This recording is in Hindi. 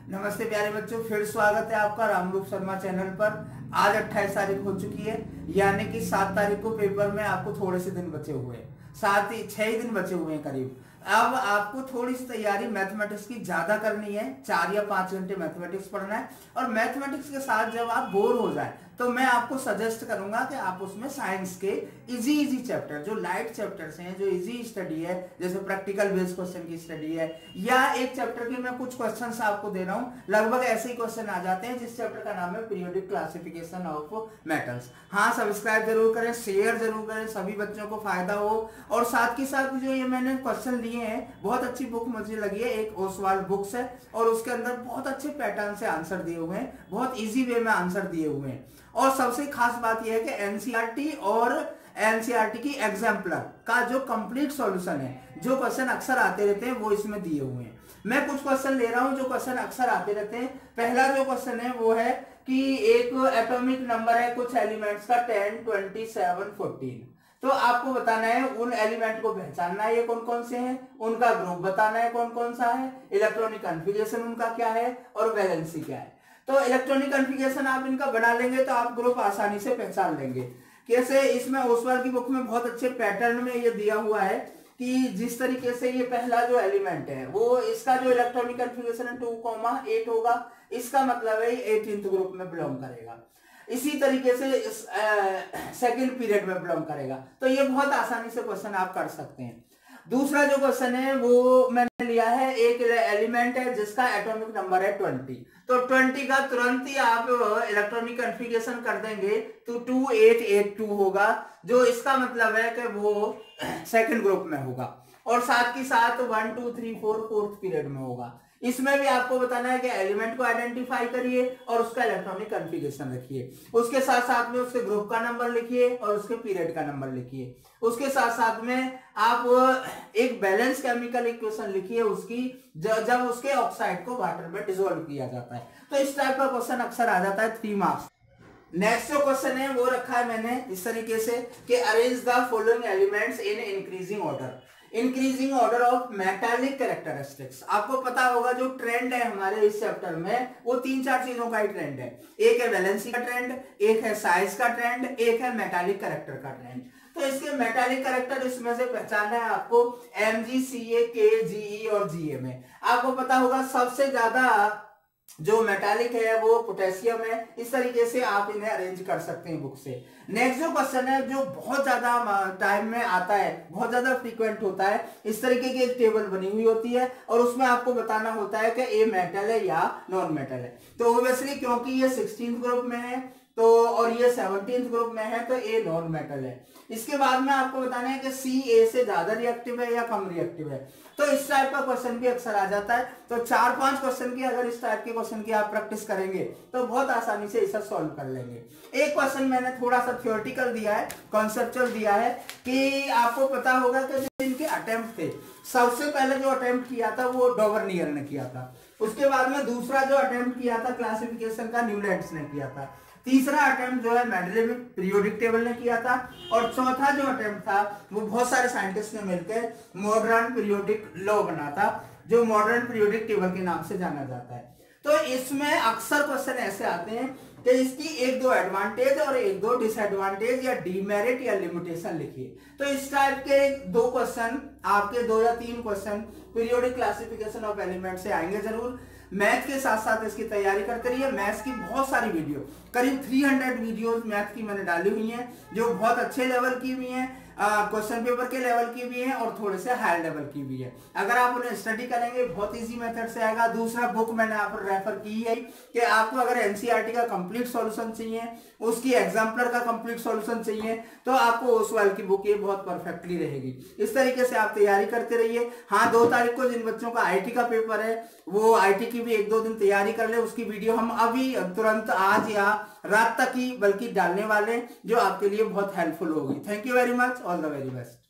नमस्ते प्यारे बच्चों, फिर स्वागत है आपका रामरूप शर्मा चैनल पर। आज 28 तारीख हो चुकी है, यानी कि 7 तारीख को पेपर में आपको थोड़े से दिन बचे हुए हैं, 6 ही दिन बचे हुए हैं करीब। अब आपको थोड़ी सी तैयारी मैथमेटिक्स की ज्यादा करनी है, 4 या 5 घंटे मैथमेटिक्स पढ़ना है। और मैथमेटिक्स के साथ जब आप बोर हो जाए तो मैं आपको सजेस्ट करूंगा कि आप उसमें साइंस के इजी चैप्टर, जो लाइट चैप्टर्स हैं, जो इजी स्टडी है, जैसे प्रैक्टिकल बेस्ड क्वेश्चन की स्टडी है, या एक चैप्टर के मैं कुछ क्वेश्चंस आपको दे रहा हूं, लगभग ऐसे ही क्वेश्चन आ जाते हैं, जिस चैप्टर का नाम है पीरियोडिक क्लासिफिकेशन ऑफ मेटल्स। हाँ, सब्सक्राइब जरूर करें, शेयर जरूर करें, सभी बच्चों को फायदा हो। और साथ ही साथ जो ये मैंने क्वेश्चन लिए हैं, बहुत अच्छी बुक मुझे लगी है, एक ओसवाल्ड बुक्स है, और उसके अंदर बहुत अच्छे पैटर्न से आंसर दिए हुए हैं, बहुत इजी वे में आंसर दिए हुए हैं। और सबसे खास बात यह है कि एनसीईआरटी और एनसीईआरटी की एग्जाम्पलर का जो कंप्लीट सॉल्यूशन है, जो क्वेश्चन अक्सर आते रहते हैं, वो इसमें दिए हुए हैं। मैं कुछ क्वेश्चन ले रहा हूं जो क्वेश्चन अक्सर आते रहते हैं। पहला जो क्वेश्चन है वो है कि एक एटॉमिक नंबर है कुछ एलिमेंट्स का 10, 27, 14। तो आपको बताना है, उन एलिमेंट को पहचानना है, ये कौन कौन से हैं, उनका ग्रुप बताना है कौन कौन सा है, इलेक्ट्रॉनिक कॉन्फ़िगरेशन उनका क्या है, और वैलेंसी क्या है। तो इलेक्ट्रॉनिक कॉन्फ़िगरेशन आप इनका बना लेंगे तो आप ग्रुप आसानी से पहचान लेंगे। कैसे, इसमें ओसवाल्ड की बुक में बहुत अच्छे पैटर्न में ये दिया हुआ है कि जिस तरीके से ये पहला जो एलिमेंट है, वो इसका जो इलेक्ट्रॉनिक कॉन्फ़िगरेशन है 2,8 होगा, इसका मतलब है 18th ग्रुप में बिलोंग करेगा। इसी तरीके से सेकंड पीरियड में बिलोंग करेगा। तो ये बहुत आसानी से क्वेश्चन आप कर सकते हैं। दूसरा जो क्वेश्चन है वो मैंने लिया है, एक एलिमेंट है जिसका एटॉमिक नंबर है 20। तो 20 का तुरंत ही आप इलेक्ट्रॉनिक कॉन्फ़िगरेशन कर देंगे तो 2882 होगा, जो इसका मतलब है कि वो सेकंड ग्रुप में होगा। और साथ ही साथ 1, 2, 3, 4 फोर्थ पीरियड में होगा। इसमें भी आपको बताना है कि एलिमेंट को आइडेंटिफाई करिए और उसका इलेक्ट्रॉनिक कॉन्फ़िगरेशन रखिए, उसके साथ साथ में उसके ग्रुप का नंबर लिखिए और उसके पीरियड का नंबर लिखिए। उसके साथ साथ में आप एक बैलेंस केमिकल इक्वेशन लिखिए उसकी, जब उसके ऑक्साइड को वाटर में डिसॉल्व किया जाता है। तो इस टाइप का क्वेश्चन अक्सर आ जाता है 3 मार्क्स। नेक्स्ट जो क्वेश्चन है वो रखा है मैंने इस तरीके से कि arrange the following elements in increasing order, increasing order of metallic characteristics. आपको पता होगा जो ट्रेंड है हमारे इस चैप्टर में, वो 3-4 चीजों का ही ट्रेंड है। एक है वैलेंसी का ट्रेंड, एक है साइज का ट्रेंड, एक है मेटालिक कैरेक्टर का ट्रेंड। तो इसके मेटालिक कैरेक्टर इसमें से पहचानना है आपको Mg, Ca, K, Ge और Ga में। आपको पता होगा सबसे ज्यादा जो मेटालिक है वो पोटेशियम है। इस तरीके से आप इन्हें अरेंज कर सकते हैं बुक से। नेक्स्ट जो क्वेश्चन है जो बहुत ज्यादा टाइम में आता है, बहुत ज्यादा फ्रीक्वेंट होता है, इस तरीके की एक टेबल बनी हुई होती है और उसमें आपको बताना होता है कि ए मेटल है या नॉन मेटल है। तो ऑब्वियसली क्योंकि ये 16th ग्रुप में है तो और ये 17th ग्रुप में है तो ए नॉन मेटल है। इसके बाद में आपको बताना है कि सी ए से ज्यादा रिएक्टिव है या कम रिएक्टिव है। तो इस टाइप का क्वेश्चन भी अक्सर आ जाता है। तो 4-5 क्वेश्चन की अगर इस टाइप के क्वेश्चन की आप प्रैक्टिस करेंगे तो बहुत आसानी से इसे सॉल्व कर लेंगे। एक क्वेश्चन मैंने थोड़ा सा थ्योरेटिकल दिया है, कॉन्सेप्चुअल दिया है कि आपको पता होगा कि जो इनके अटेम्प्ट थे, सबसे पहले जो अटेम्प्ट किया था वो डॉवर्नियर ने किया था। उसके बाद में दूसरा जो अटेम्प्ट किया था क्लासिफिकेशन का न्यूलैंड्स ने किया था। तीसरा अटेम्प्ट जो है मेंडलेव पीरियोडिक टेबल ने किया था। और चौथा जो अटेम्प्ट था वो बहुत सारे साइंटिस्ट ने मिलकर मॉडर्न पीरियोडिक लॉ बना था, जो मॉडर्न पीरियोडिक टेबल के नाम से जाना जाता है। तो इसमें अक्सर क्वेश्चन ऐसे आते हैं कि इसकी 1-2 एडवांटेज और 1-2 डिसएडवांटेज या डीमेरिट या लिमिटेशन लिखिए। तो इस टाइप के 2 क्वेश्चन आपके 2 या 3 question periodic classification of element से आएंगे जरूर। मैथ के साथ साथ इसकी तैयारी करते रहिए। मैथ्स की बहुत सारी वीडियो, करीब 300 वीडियोस मैथ की मैंने डाली हुई हैं, जो बहुत अच्छे लेवल की भी हैं, क्वेश्चन पेपर के लेवल की भी है और थोड़े से हाई लेवल की भी है। अगर आप उन्हें स्टडी करेंगे बहुत इजी मेथड से आएगा। दूसरा बुक मैंने आप रेफर की है कि आपको अगर एनसीईआरटी का कंप्लीट सॉल्यूशन चाहिए, उसकी एग्जाम्पलर का कंप्लीट सॉल्यूशन चाहिए, तो आपको ओसवाल्ड की बुक ये बहुत परफेक्टली रहेगी। इस तरीके से आप तैयारी करते रहिए। हाँ, 2 तारीख को जिन बच्चों का आईटी का पेपर है वो आईटी की भी 1-2 दिन तैयारी कर ले। उसकी वीडियो हम अभी तुरंत आज या रात तक ही बल्कि डालने वाले, जो आपके लिए बहुत हेल्पफुल होगी। Thank you very much, all the very best.